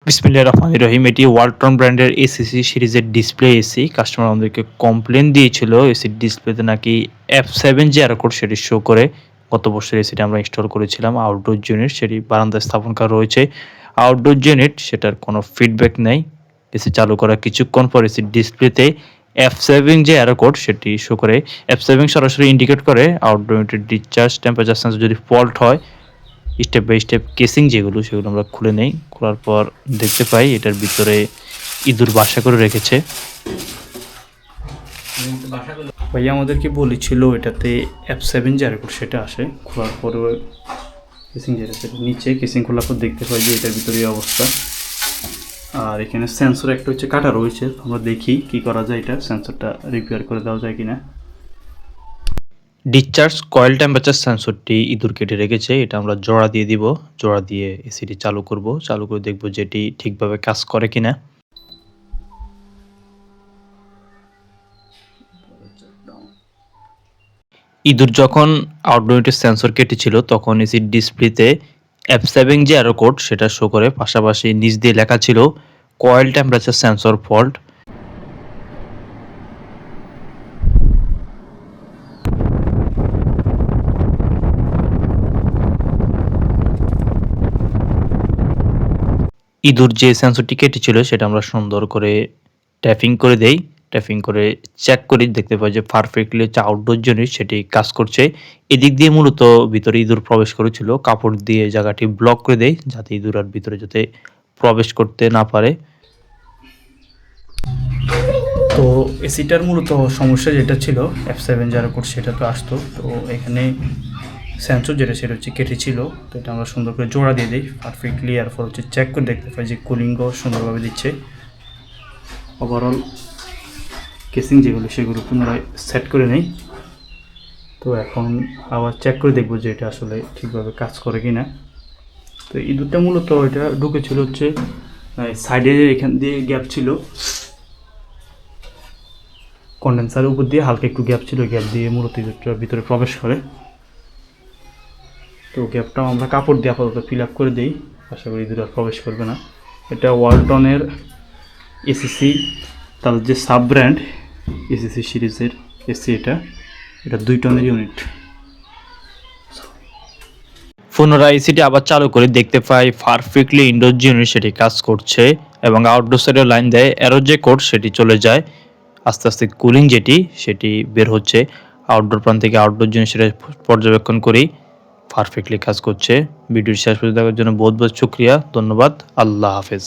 বিসমিল্লাহির রহমানির রহিম। এটি ওয়ালটন ব্র্যান্ডের এসিসি সিরিজের ডিসপ্লে এসি। কাস্টমার আমাদেরকে কমপ্লেন দিয়েছিল এসির ডিসপ্লেতে নাকি F7 যে এরর কোড সেটি শো করে। গত বছর এসিটি আমরা ইনস্টল করেছিলাম আউটডোর ইউনিট, সেটি বারান্দায় স্থাপন করা রয়েছে। আউটডোর ইউনিট সেটার কোনো ফিডব্যাক নেই। এসি চালু করার কিছুক্ষণ পর এসির ডিসপ্লেতে F7 যে এরর কোড সেটি শো করে। F7 সরাসরি ইন্ডিকেট করে আউটডোর ইউনিটের ডিসচার্জ টেম্পারেচার সেন্সর যদি ফল্ট হয়, স্টেপ বাই স্টেপ কেসিং যেগুলো সেগুলো আমরা খুলে নেই। খোলার পর দেখতে পাই এটার ভিতরে ইঁদুর বাসা করে রেখেছে। ভাইয়া আমাদেরকে বলেছিল এটাতে F7 যে এরর সেটা আসে। খোলার পরে কেসিং যেটা সেটা নিচে কেসিং খোলার পর দেখতে পাই যে এটার ভিতরে অবস্থা। আর এখানে সেন্সর একটা হচ্ছে কাটা রয়েছে। আমরা দেখি কি করা যায়, এটা সেন্সরটা রিপেয়ার করে দেওয়া যায় কিনা। ডিসচার্জ কয়েল টেম্পারেচার সেন্সরটি ইঁদুর কেটে রেখেছে, এটা আমরা জোড়া দিয়ে দিব। জোড়া দিয়ে এসিটি চালু করব। চালু করে দেখব যে এটি ঠিকভাবে কাজ করে কিনা। ইঁদুর যখন আউটডোর ইউনিটের সেন্সর কেটেছিল তখন এসির ডিসপ্লেতে F7 যে এরর কোড সেটা শো করে। পাশাপাশি নিচ দিয়ে লেখা ছিল কয়েল টেম্পারেচার সেন্সর ফল্ট। ইঁদুর যে সেন্সরটি কেটেছিল সেটা আমরা সুন্দর করে ট্যাপিং করে দেই। ট্যাপিং করে চেক করি, দেখতে পাই যে পারফেক্টলি হচ্ছে আউটডোর ইউনিট সেটি কাজ করছে। এদিক দিয়ে মূলত ভিতরে ইঁদুর প্রবেশ করেছিল, কাপড় দিয়ে জায়গাটি ব্লক করে দেই যাতে ইঁদুর আর ভিতরে যাতে প্রবেশ করতে না পারে। তো এসিটার মূলত সমস্যা যেটা ছিল F7 যারা কোড সেটা তো আসতো। তো এখানে সেন্সর যেটা সেটা হচ্ছে কেটেছিল। তো এটা আমরা সুন্দর করে জোড়া দিয়ে দিই পারফেক্টলি। এরপর হচ্ছে চেক করে দেখতে পাই যে কুলিংও সুন্দরভাবে দিচ্ছে। ওভারঅল কেসিং যেগুলো সেগুলো পুনরায় সেট করে নেই। তো এখন আবার চেক করে দেখবো যে এটা আসলে ঠিকভাবে কাজ করে কি না। তো ইঁদুরটা মূলত এটা ঢুকেছিল হচ্ছে সাইডে, এখান দিয়ে গ্যাপ ছিল, কন্ডেন্সারের উপর দিয়ে হালকা একটু গ্যাপ ছিল, গ্যাপ দিয়ে মূলত ইঁদুরটার ভিতরে প্রবেশ করে। তো গ্যাপটাও আমরা কাপড় দিয়ে আপাতত ফিল আপ করে দিই, আশা করি ইঁদুর আর প্রবেশ করবে না। এটা ওয়ালটনের এসিসি, তাদের যে সাব ব্র্যান্ড এসিসি সিরিজের এসি। এটা 2 টনের ইউনিট। পুনরায় এসিটি আবার চালু করে দেখতে পাই পারফেক্টলি ইনডোর ইউনিট সেটি কাজ করছে এবং আউটডোর সাইডে লাইন দেয় এরর যে কোড সেটি চলে যায়। আস্তে আস্তে কুলিং যেটি সেটি বের হচ্ছে। আউটডোর প্রান্ত থেকে আউটডোর জিনিস সেটা পর্যবেক্ষণ করি, পারফেক্টলি কাজ করছে। ভিডিওটি শেষ পর্যন্ত দেখার জন্য বহুত বহুত শুকরিয়া, ধন্যবাদ। আল্লাহ হাফেজ।